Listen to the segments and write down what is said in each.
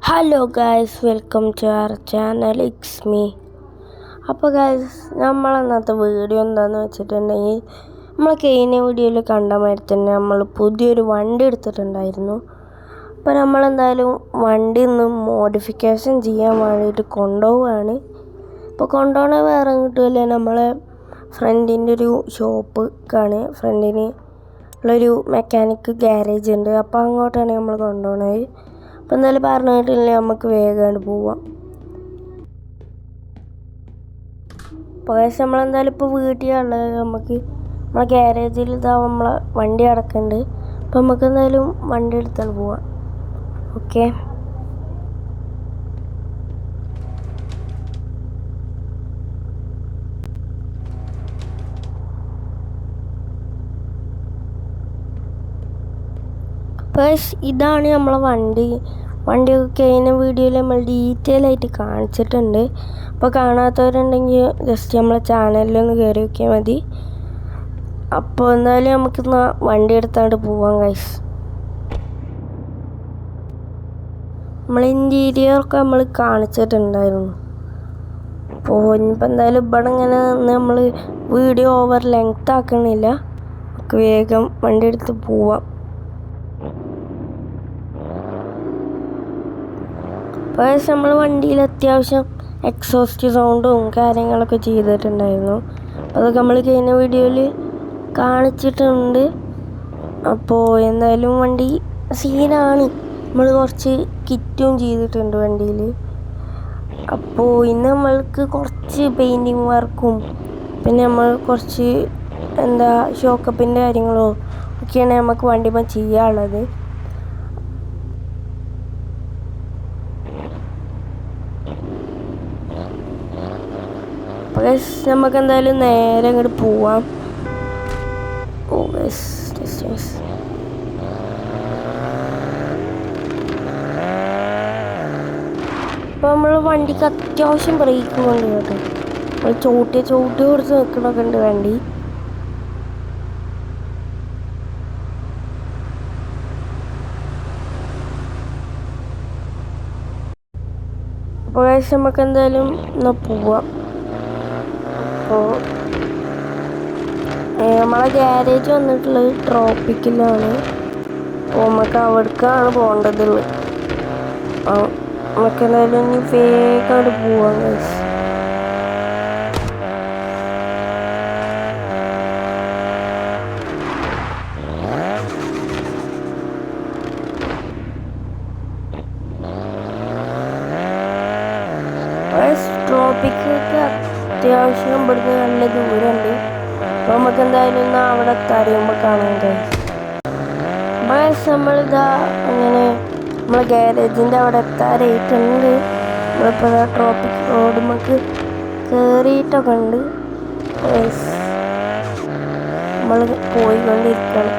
Hello guys, welcome to our channel. It's me. അപ്പോൾ guys, നമ്മളന്നത്തെ video എന്താണെന്ന് വെച്ചിട്ടുണ്ടെങ്കിൽ, നമ്മൾ കഴിഞ്ഞ വീഡിയോയിൽ കണ്ട മാതിരി തന്നെ നമ്മൾ പുതിയൊരു വണ്ടി എടുത്തിട്ടുണ്ടായിരുന്നു. അപ്പോൾ നമ്മളെന്തായാലും വണ്ടി ഒന്ന് മോഡിഫിക്കേഷൻ ചെയ്യാൻ വേണ്ടിയിട്ട് കൊണ്ടുപോവുകയാണ്. അപ്പോൾ കൊണ്ടുപോകണത് വേറെ കിട്ടുമല്ലേ, നമ്മളെ ഫ്രണ്ടിൻ്റെ ഒരു ഷോപ്പിക്കാണ്. ഫ്രണ്ടിന് ഉള്ളൊരു മെക്കാനിക്ക് ഗ്യാരേജ് ഉണ്ട്. അപ്പോൾ അങ്ങോട്ടാണ് നമ്മൾ കൊണ്ടുപോകുന്നത്. അപ്പോൾ എന്തായാലും പറഞ്ഞിട്ടില്ലേ, നമുക്ക് വേഗം പോവാം. അപ്പോൾ നമ്മളെന്തായാലും ഇപ്പോൾ വീട്ടിലുള്ളത് നമ്മളെ ഗ്യാരേജിൽ ഇതാ നമ്മളെ വണ്ടി അടക്കുന്നുണ്ട്. അപ്പോൾ നമുക്ക് എന്തായാലും വണ്ടി എടുത്താൽ പോവാം. ഓക്കെ, അപ്പോൾ ഇതാണ് നമ്മളെ വണ്ടിയൊക്കെ കഴിഞ്ഞ വീഡിയോയിൽ നമ്മൾ ഡീറ്റെയിൽ ആയിട്ട് കാണിച്ചിട്ടുണ്ട്. അപ്പോൾ കാണാത്തവരുണ്ടെങ്കിൽ ജസ്റ്റ് നമ്മളെ ചാനലിലൊന്ന് കയറി നോക്കിയാൽ മതി. അപ്പോൾ എന്തായാലും നമുക്കിന്ന് വണ്ടി എടുത്താണ്ട് പോവാം ഗൈസ്. നമ്മൾ ഇൻറ്റീരിയറൊക്കെ നമ്മൾ കാണിച്ചിട്ടുണ്ടായിരുന്നു. അപ്പോൾ ഇനിയിപ്പോൾ എന്തായാലും ഇവിടെ ഇങ്ങനെ നമ്മൾ വീഡിയോ ഓവർ ലെങ്ത് ആക്കണില്ല. നമുക്ക് വേഗം വണ്ടി എടുത്ത് പോവാം. അപ്പോൾ നമ്മൾ വണ്ടിയിൽ അത്യാവശ്യം എക്സോസ്റ്റ് സൗണ്ടും കാര്യങ്ങളൊക്കെ ചെയ്തിട്ടുണ്ടായിരുന്നു. അതൊക്കെ നമ്മൾ കഴിഞ്ഞ വീഡിയോയിൽ കാണിച്ചിട്ടുണ്ട്. അപ്പോൾ എന്തായാലും വണ്ടി സീനാണ്. നമ്മൾ കുറച്ച് കിറ്റും ചെയ്തിട്ടുണ്ട് വണ്ടിയിൽ. അപ്പോൾ ഇന്ന് നമ്മൾക്ക് കുറച്ച് പെയിൻറ്റിങ് വർക്കും പിന്നെ നമ്മൾ കുറച്ച് ഷോക്കപ്പിൻ്റെ കാര്യങ്ങളോ ഒക്കെയാണ് നമുക്ക് വണ്ടിമ്മ ചെയ്യാനുള്ളത്. നമുക്ക് എന്തായാലും നേരെ അങ്ങോട്ട് പോവാം. അപ്പോൾ നമ്മൾ വണ്ടിക്ക് അത്യാവശ്യം ബ്രേക്ക് കൊണ്ട് കേട്ടോ. നമ്മൾ ചവിട്ടി കൊടുത്ത് നിൽക്കണമൊക്കെ ഉണ്ട് വണ്ടി. അപ്പോൾ നമുക്ക് എന്തായാലും ഒന്ന് പോവാം. അപ്പോൾ നമ്മളെ ഗ്യാരേജ് വന്നിട്ടുള്ളത് ട്രോപ്പിക്കിലാണ്. അപ്പോൾ നമുക്ക് അവിടേക്കാണ് പോകേണ്ടതുള്ളത്. അപ്പോൾ നമുക്ക് എന്തായാലും ഇനി വേഗം അവിടെ പോവാം ഗൈസ്. ട്രോപ്പിക്കൊക്കെ അത്യാവശ്യം ഇവിടുന്ന് നല്ല ദൂരമുണ്ട്. അപ്പോൾ നമുക്ക് എന്തായാലും അവിടെ എത്താറിയുമ്പോൾ കാണാൻ കഴിയും. നമ്മളിതാ അങ്ങനെ നമ്മളെ ഗ്യാരേജിൻ്റെ അവിടെ എത്താറായിട്ടുണ്ട്. നമ്മളിപ്പോൾ ട്രോപ്പിക് റോഡ് നമുക്ക് കയറിയിട്ടൊക്കെ ഉണ്ട്. നമ്മൾ പോയിക്കൊണ്ടിരിക്കണം.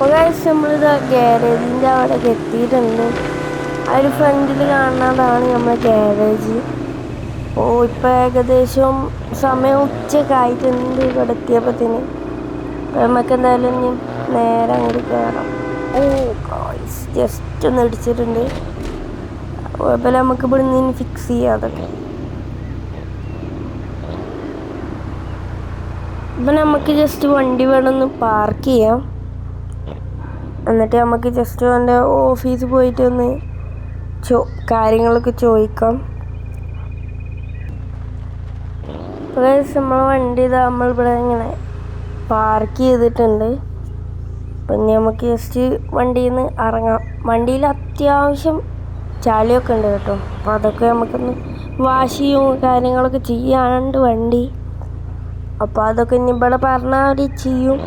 അപ്പോൾ നമ്മളിത് ഗ്യാരേജിൻ്റെ അവിടെ എത്തിയിട്ടുണ്ട്. ആ ഒരു ഫ്രണ്ടിൽ കാണുന്നതാണ് നമ്മുടെ ഗ്യാരേജ്. അപ്പോൾ ഇപ്പോൾ ഏകദേശം സമയം ഉച്ചയൊക്കെ ആയിട്ടുണ്ട് ഇവിടെ എത്തിയപ്പോഴത്തേന്. നമുക്ക് എന്തായാലും ഇനി നേരെ അങ്ങോട്ട് കയറാം. ജസ്റ്റ് ഒന്ന് ഇടിച്ചിട്ടുണ്ട്. കുഴപ്പമില്ല, നമുക്ക് ഇവിടെ നിന്ന് ഫിക്സ് ചെയ്യാം അതൊക്കെ. ഇപ്പം നമുക്ക് ജസ്റ്റ് വണ്ടി വേണമെന്ന് പാർക്ക് ചെയ്യാം. എന്നിട്ട് നമുക്ക് ജസ്റ്റ് അവൻ്റെ ഓഫീസിൽ പോയിട്ടൊന്ന് കാര്യങ്ങളൊക്കെ ചോദിക്കാം. നമ്മളെ വണ്ടി നമ്മളിവിടെ ഇങ്ങനെ പാർക്ക് ചെയ്തിട്ടുണ്ട്. അപ്പം നമുക്ക് ജസ്റ്റ് വണ്ടിയിൽ നിന്ന് ഇറങ്ങാം. വണ്ടിയിൽ അത്യാവശ്യം ചളിയൊക്കെ ഉണ്ട് കേട്ടോ. അപ്പോൾ അതൊക്കെ നമുക്കൊന്ന് വാഷ് ചെയ്യും കാര്യങ്ങളൊക്കെ ചെയ്യാണ്ട് വണ്ടി. അപ്പോൾ അതൊക്കെ ഇനി ഇവിടെ പറഞ്ഞാൽ അവർ ചെയ്യും.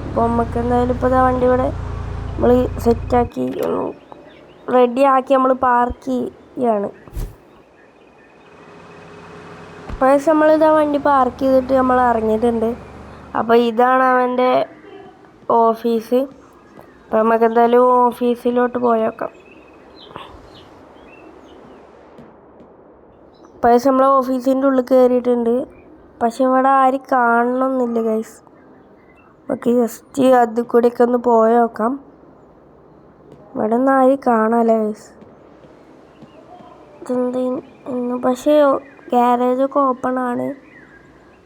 അപ്പോൾ നമുക്ക് എന്തായാലും ഇപ്പോൾ വണ്ടി ഇവിടെ നമ്മൾ സെറ്റാക്കി റെഡിയാക്കി നമ്മൾ പാർക്ക് ചെയ്യാണ്. അപ്പോൾ നമ്മളിതാ വണ്ടി പാർക്ക് ചെയ്തിട്ട് നമ്മൾ ഇറങ്ങിയിട്ടുണ്ട്. അപ്പോൾ ഇതാണ് അവൻ്റെ ഓഫീസ്. അപ്പോൾ നമുക്ക് എന്തായാലും ഓഫീസിലോട്ട് പോയേക്കാം. അപ്പോൾ നമ്മൾ ഓഫീസിൻ്റെ ഉള്ളിൽ കയറിയിട്ടുണ്ട്. പക്ഷെ ഇവിടെ ആരും കാണണമെന്നില്ല ഗൈസ്. നമുക്ക് ജസ്റ്റ് അതിൽ കൂടെയൊക്കെ ഒന്ന് പോയി നോക്കാം. ഇവിടെ ഒന്നും ആരും കാണാല്ല ഗൈസ്. ഇതെന്താ പക്ഷേ ഗ്യാരേജൊക്കെ ഓപ്പൺ ആണ്.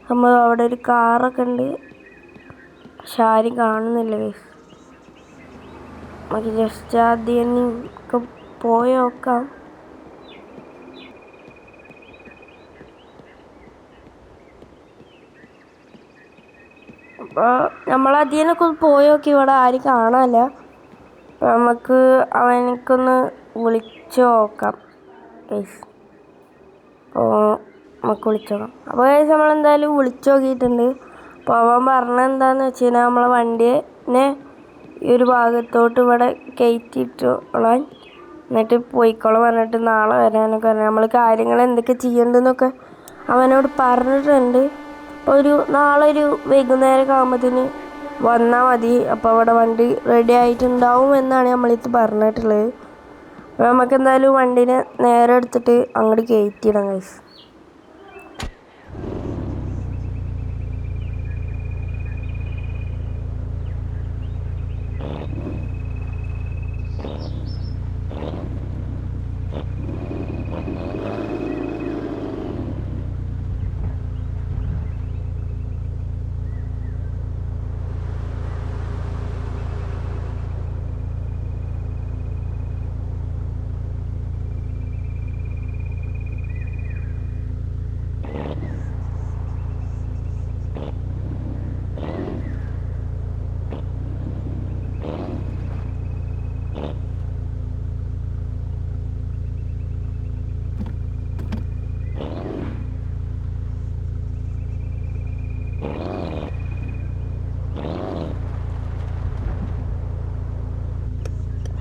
നമ്മൾ അവിടെ ഒരു കാറൊക്കെ ഉണ്ട്. പക്ഷെ ആരും കാണുന്നില്ല ഗൈസ്. നമുക്ക് ജസ്റ്റ് ആദ്യം ഒക്കെ പോയി നോക്കാം. അപ്പോൾ നമ്മളതിനൊക്കെ പോയി നോക്കി. ഇവിടെ ആരും കാണാനില്ല. അപ്പോൾ നമുക്ക് അവനക്കൊന്ന് വിളിച്ചു നോക്കാം ഗൈസ്. അപ്പോൾ നമുക്ക് വിളിച്ചു നോക്കാം. അപ്പോൾ ഗൈസ് നമ്മളെന്തായാലും വിളിച്ചു നോക്കിയിട്ടുണ്ട്. അപ്പോൾ അവൻ പറഞ്ഞെന്താണെന്ന് വെച്ച് കഴിഞ്ഞാൽ നമ്മളെ വണ്ടിയെ ഈ ഒരു ഭാഗത്തോട്ട് ഇവിടെ കയറ്റിയിട്ടോളാൻ, എന്നിട്ട് പോയിക്കോളാൻ പറഞ്ഞിട്ട് നാളെ വരാനൊക്കെ പറഞ്ഞു. നമ്മൾ കാര്യങ്ങൾ എന്തൊക്കെ ചെയ്യേണ്ടതെന്നൊക്കെ അവനോട് പറഞ്ഞിട്ടുണ്ട്. നാളെ ഒരു വൈകുന്നേരം ആകുമ്പോഴത്തേന് വന്നാൽ മതി. അപ്പോൾ അവിടെ വണ്ടി റെഡി ആയിട്ടുണ്ടാവും എന്നാണ് നമ്മളിത് പറഞ്ഞിട്ടുള്ളത്. അപ്പോൾ നമുക്ക് എന്തായാലും വണ്ടീനെ നേരെ എടുത്തിട്ട് അങ്ങോട്ട് കയറ്റിയിടാം ഗൈസ്.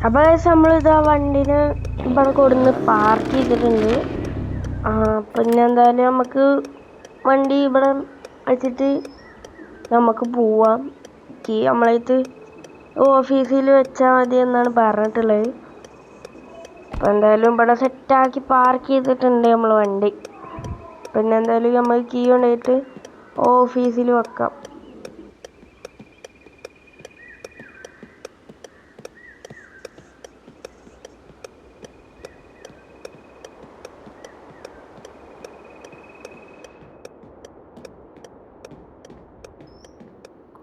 അപ്പോൾ നമ്മളിതാ വണ്ടീനെ ഇവിടെ കൊടുന്ന് പാർക്ക് ചെയ്തിട്ടുണ്ട്. പിന്നെ എന്തായാലും നമുക്ക് വണ്ടി ഇവിടെ വെച്ചിട്ട് നമുക്ക് പോവാം. നമ്മളത് ഓഫീസിൽ വെച്ചാൽ മതി എന്നാണ് പറഞ്ഞിട്ടുള്ളത്. അപ്പോൾ എന്തായാലും ഇവിടെ സെറ്റാക്കി പാർക്ക് ചെയ്തിട്ടുണ്ട് നമ്മൾ വണ്ടി. പിന്നെ എന്തായാലും നമ്മൾ കീ കൊണ്ടുപോയിട്ട് ഓഫീസിൽ വെക്കാം.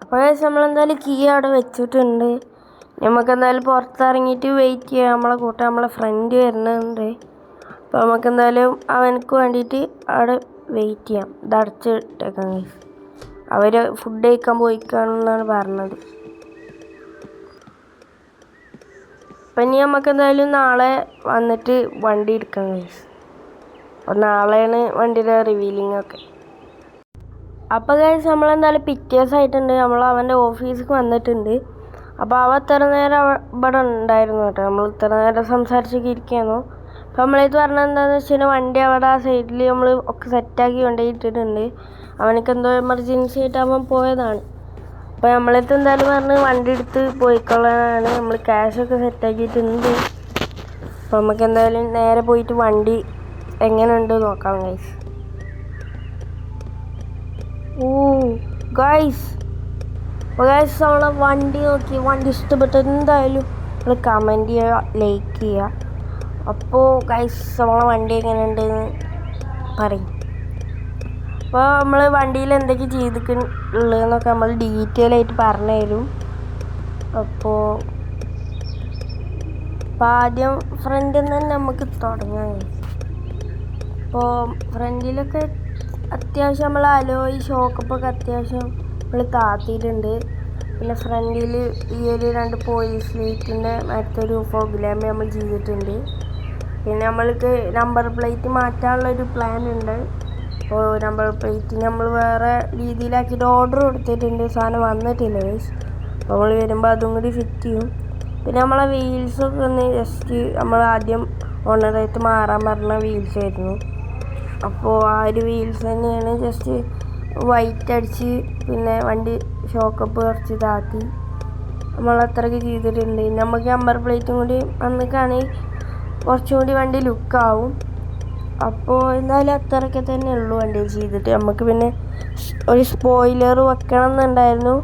അപ്പോൾ നമ്മളെന്തായാലും കീ അവിടെ വെച്ചിട്ടുണ്ട്. നമുക്കെന്തായാലും പുറത്തിറങ്ങിയിട്ട് വെയിറ്റ് ചെയ്യാം. നമ്മളെ ഫ്രണ്ട് വരുന്നുണ്ട്. അപ്പോൾ നമുക്കെന്തായാലും അവനക്ക് വേണ്ടിയിട്ട് അവിടെ വെയിറ്റ് ചെയ്യാം. ഇത് അടച്ചിട്ടേക്കാം ഗൈസ്. അവർ ഫുഡ് കഴിക്കാൻ പോയിക്കാണെന്നാണ് പറഞ്ഞത്. അപ്പം ഇനി നമുക്കെന്തായാലും നാളെ വന്നിട്ട് വണ്ടി എടുക്കാം ഗൈസ്. അപ്പോൾ നാളെയാണ് വണ്ടിയുടെ റിവീലിംഗ് ഒക്കെ. അപ്പോൾ ഗൈസ് നമ്മളെന്തായാലും പിറ്റേഴ്സായിട്ടുണ്ട്. നമ്മൾ അവൻ്റെ ഓഫീസിലേക്ക് വന്നിട്ടുണ്ട്. അപ്പോൾ അവൻ ഇത്ര നേരം ഇവിടെ ഉണ്ടായിരുന്നു കേട്ടോ. നമ്മൾ ഇത്ര നേരം സംസാരിച്ചൊക്കെ ഇരിക്കുകയായിരുന്നു. അപ്പോൾ നമ്മളിത് പറഞ്ഞത് എന്താണെന്ന് വെച്ച് കഴിഞ്ഞാൽ വണ്ടി അവിടെ ആ സൈഡിൽ നമ്മൾ ഒക്കെ സെറ്റാക്കി കൊണ്ടുപോയിട്ടിട്ടുണ്ട്. അവനക്ക് എന്തോ എമർജൻസി ആയിട്ട് അവൻ പോയതാണ്. അപ്പോൾ നമ്മളിത് എന്തായാലും പറഞ്ഞ് വണ്ടി എടുത്ത് പോയിക്കൊള്ളാനാണ്. നമ്മൾ ക്യാഷൊക്കെ സെറ്റാക്കിയിട്ടുണ്ട്. അപ്പോൾ നമുക്ക് എന്തായാലും നേരെ പോയിട്ട് വണ്ടി എങ്ങനെയുണ്ട് നോക്കാം ഗൈസ്. ഗൈസ് നമ്മളെ വണ്ടി നോക്കി. വണ്ടി ഇഷ്ടപ്പെട്ട എന്തായാലും നിങ്ങൾ കമൻറ്റ് ചെയ്യുക, ലൈക്ക് ചെയ്യുക. അപ്പോൾ ഗൈസ് നമ്മളെ വണ്ടി എങ്ങനെയുണ്ടെന്ന് പറയും. അപ്പോൾ നമ്മൾ വണ്ടിയിൽ എന്തൊക്കെ ചെയ്തിട്ടുള്ളതെന്നൊക്കെ നമ്മൾ ഡീറ്റെയിൽ ആയിട്ട് പറഞ്ഞു തരും. അപ്പോൾ അപ്പോൾ ആദ്യം ഫ്രണ്ടിൽ നിന്ന് തന്നെ നമുക്ക് തുടങ്ങാം. അപ്പോൾ ഫ്രണ്ടിലൊക്കെ അത്യാവശ്യം നമ്മൾ അലോയ് ഷോക്കപ്പൊക്കെ അത്യാവശ്യം നമ്മൾ താത്തിയിട്ടുണ്ട്. പിന്നെ ഫ്രണ്ടിൽ ഈ ഒരു 2 പോലീസ് ലൈറ്റിൻ്റെ മറ്റൊരു ഫോഗ് ലാമ്പ് നമ്മൾ ചെയ്തിട്ടുണ്ട്. പിന്നെ നമ്മൾക്ക് നമ്പർ പ്ലേറ്റ് മാറ്റാനുള്ളൊരു പ്ലാൻ ഉണ്ട്. അപ്പോൾ നമ്പർ പ്ലേറ്റ് നമ്മൾ വേറെ രീതിയിലാക്കിയിട്ട് ഓർഡർ കൊടുത്തിട്ടുണ്ട്. സാധനം വന്നിട്ടില്ല ഗൈസ്. അപ്പോൾ നമ്മൾ വരുമ്പോൾ അതും കൂടി ഫിറ്റ് ചെയ്യും. പിന്നെ നമ്മളെ വീൽസൊക്കെ ഒന്ന് ജസ്റ്റ് നമ്മൾ ആദ്യം ഓണറായിട്ട് മാറാൻ പറഞ്ഞ വീൽസ് ആയിരുന്നു. അപ്പോൾ ആ ഒരു വീൽസ് തന്നെയാണ് ജസ്റ്റ് വൈറ്റ് അടിച്ച് പിന്നെ വണ്ടി ഷോക്കപ്പ് കുറച്ച് താത്തി നമ്മൾ അത്രയ്ക്ക് ചെയ്തിട്ടുണ്ട്. നമുക്ക് നമ്പർ പ്ലേറ്റും കൂടി വന്നിട്ടാണെങ്കിൽ കുറച്ചും കൂടി വണ്ടി ലുക്കാവും. അപ്പോൾ എന്നാലും അത്രയ്ക്ക് തന്നെ ഉള്ളൂ വണ്ടി ചെയ്തിട്ട്. നമുക്ക് പിന്നെ ഒരു സ്പോയിലർ വെക്കണം എന്നുണ്ടായിരുന്നു.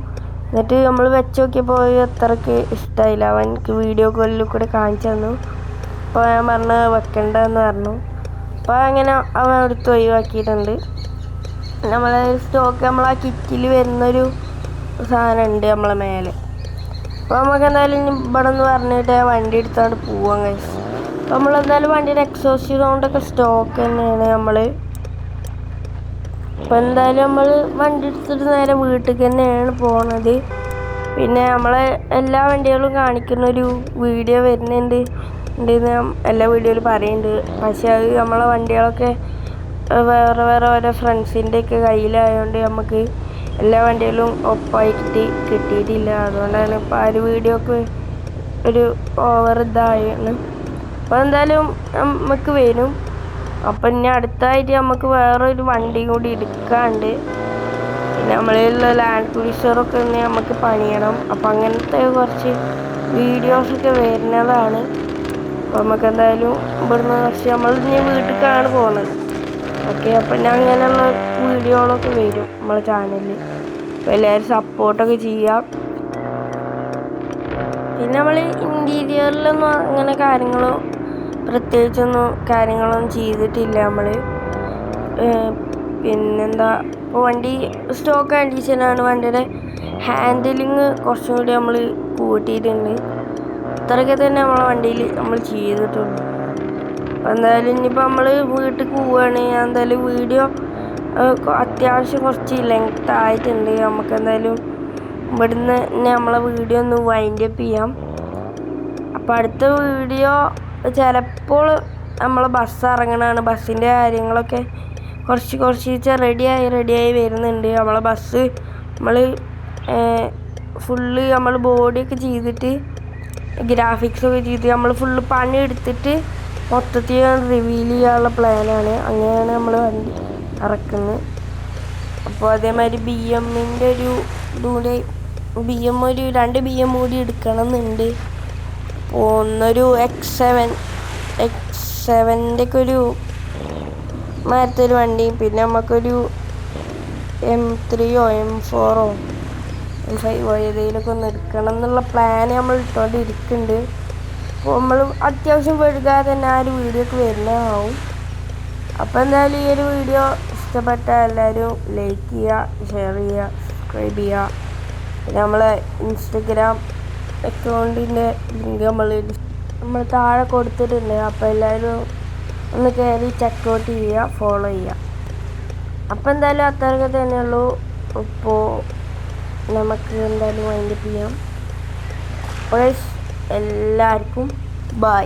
എന്നിട്ട് നമ്മൾ വെച്ച് നോക്കിയപ്പോൾ അത്രയ്ക്ക് ഇഷ്ടമായില്ല. അവനക്ക് വീഡിയോ കോളിൽ കൂടെ കാണിച്ചു തന്നു. അപ്പോൾ ഞാൻ പറഞ്ഞു വെക്കണ്ടെന്ന് പറഞ്ഞു. അപ്പോൾ അങ്ങനെ അവൻ എടുത്ത് ഒഴിവാക്കിയിട്ടുണ്ട്. നമ്മളെ സ്റ്റോക്ക് നമ്മളാ കിറ്റിൽ വരുന്നൊരു സാധനമുണ്ട് നമ്മളെ മേലെ. അപ്പോൾ നമുക്ക് എന്തായാലും ഇവിടെ നിന്ന് പറഞ്ഞിട്ട് വണ്ടി എടുത്തോണ്ട് പോവാൻ കഴിയും. അപ്പോൾ നമ്മളെന്തായാലും വണ്ടിയുടെ എക്സോസ്റ്റ് സൗണ്ടൊക്കെ സ്റ്റോക്ക് തന്നെയാണ് നമ്മൾ. അപ്പോൾ എന്തായാലും നമ്മൾ വണ്ടി എടുത്തിട്ട് നേരെ വീട്ടിലേക്ക് തന്നെയാണ് പോകുന്നത്. പിന്നെ നമ്മളെ എല്ലാ വണ്ടികളും കാണിക്കുന്നൊരു വീഡിയോ വരുന്നുണ്ട് ഉണ്ടെന്ന് എല്ലാ വീഡിയോയിലും പറയുന്നുണ്ട്. പക്ഷേ അത് നമ്മളെ വണ്ടികളൊക്കെ വേറെ വേറെ ഓരോ ഫ്രണ്ട്സിൻ്റെയൊക്കെ കയ്യിലായതുകൊണ്ട് നമുക്ക് എല്ലാ വണ്ടികളും ഒപ്പായിട്ട് കിട്ടിയിട്ടില്ല. അതുകൊണ്ടാണ് ഇപ്പോൾ ആ ഒരു വീഡിയോക്ക് ഒരു ഓവർ ഇതായാണ്. അപ്പോൾ എന്തായാലും നമുക്ക് വരും. അപ്പം ഇനി അടുത്തായിട്ട് നമുക്ക് വേറൊരു വണ്ടി കൂടി എടുക്കാണ്ട്. പിന്നെ നമ്മളിലുള്ള ലാൻഡ് ക്രൂസറൊക്കെ ഒന്ന് നമുക്ക് പണിയണം. അപ്പം അങ്ങനത്തെ കുറച്ച് വീഡിയോസൊക്കെ വരുന്നതാണ്. അപ്പോൾ നമുക്ക് എന്തായാലും ഇവിടുന്ന് കുറച്ച് നമ്മൾ ഇനി വീട്ടിലേക്കാണ് പോകുന്നത്. ഓക്കെ, അപ്പം ഞാൻ അങ്ങനെയുള്ള വീഡിയോകളൊക്കെ വരും നമ്മളെ ചാനലിൽ. അപ്പോൾ എല്ലാവരും സപ്പോർട്ടൊക്കെ ചെയ്യാം. പിന്നെ നമ്മൾ ഇൻറ്റീരിയറിലൊന്നും അങ്ങനെ പ്രത്യേകിച്ചൊന്നും കാര്യങ്ങളൊന്നും ചെയ്തിട്ടില്ല നമ്മൾ. പിന്നെന്താ, ഇപ്പോൾ വണ്ടി സ്റ്റോക്ക് കണ്ടീഷനാണ്. വണ്ടിയുടെ ഹാൻഡിലിങ് കുറച്ചും കൂടി നമ്മൾ കൂട്ടിയിട്ടുണ്ട്. ഇത്രയൊക്കെ തന്നെ നമ്മളെ വണ്ടിയിൽ നമ്മൾ ചെയ്തിട്ടുള്ളൂ. അപ്പോൾ എന്തായാലും ഇനിയിപ്പോൾ നമ്മൾ വീട്ടിൽ പോവുകയാണ്. ഞാൻ എന്തായാലും വീഡിയോ അത്യാവശ്യം കുറച്ച് ലെങ്ത് ആയിട്ടുണ്ട്. നമുക്ക് എന്തായാലും ഇവിടുന്ന് നമ്മളെ വീഡിയോ ഒന്ന് വൈൻഡ് അപ്പ് ചെയ്യാം. അപ്പോൾ അടുത്ത വീഡിയോ ചിലപ്പോൾ നമ്മൾ ബസ് ഇറങ്ങണതാണ്. ബസ്സിൻ്റെ കാര്യങ്ങളൊക്കെ കുറച്ച് റെഡിയായി വരുന്നുണ്ട്. നമ്മളെ ബസ് നമ്മൾ ഫുള്ള് നമ്മൾ ബോഡിയൊക്കെ ചെയ്തിട്ട് ഗ്രാഫിക്സൊക്കെ ചെയ്ത് നമ്മൾ ഫുള്ള് പണി എടുത്തിട്ട് മൊത്തത്തിൽ റിവീൽ ചെയ്യാനുള്ള പ്ലാനാണ്. അങ്ങനെയാണ് നമ്മൾ വണ്ടി ഇറക്കുന്നത്. അപ്പോൾ അതേമാതിരി BMൻ്റെ ഒരു ഇതുകൂടെ ഒരു 2 BM കൂടി എടുക്കണം എന്നുണ്ട്. അപ്പോൾ ഒന്നൊരു X7ൻ്റെ ഒക്കെ ഒരു മാരത്തൊരു വണ്ടിയും പിന്നെ നമുക്കൊരു M3 M4 M5 ഏതെങ്കിലുമൊക്കെ ഒന്ന് എടുക്കണം എന്നുള്ള പ്ലാന് നമ്മൾ ഇട്ടുകൊണ്ടിരിക്കുന്നുണ്ട്. അപ്പോൾ നമ്മൾ അത്യാവശ്യം വൈകാതെ തന്നെ ആ ഒരു വീഡിയോക്ക് വരുന്നതാവും. അപ്പോൾ എന്തായാലും ഈ ഒരു വീഡിയോ ഇഷ്ടപ്പെട്ട എല്ലാവരും ലൈക്ക് ചെയ്യുക, ഷെയർ ചെയ്യുക, സബ്സ്ക്രൈബ് ചെയ്യുക. പിന്നെ നമ്മളെ ഇൻസ്റ്റഗ്രാം അക്കൗണ്ടിൻ്റെ ലിങ്ക് നമ്മൾ താഴെ കൊടുത്തിട്ടുണ്ട്. അപ്പോൾ എല്ലാവരും ഒന്ന് കയറി ചെക്കൗട്ട് ചെയ്യുക, ഫോളോ ചെയ്യുക. അപ്പോൾ എന്തായാലും അത്രയൊക്കെ തന്നെയുള്ളൂ. ഇപ്പോൾ നമുക്ക് എന്തായാലും വൈൻഡ് അപ്പ് ചെയ്യാം. അപ്പോൾ എല്ലാവർക്കും ബൈ.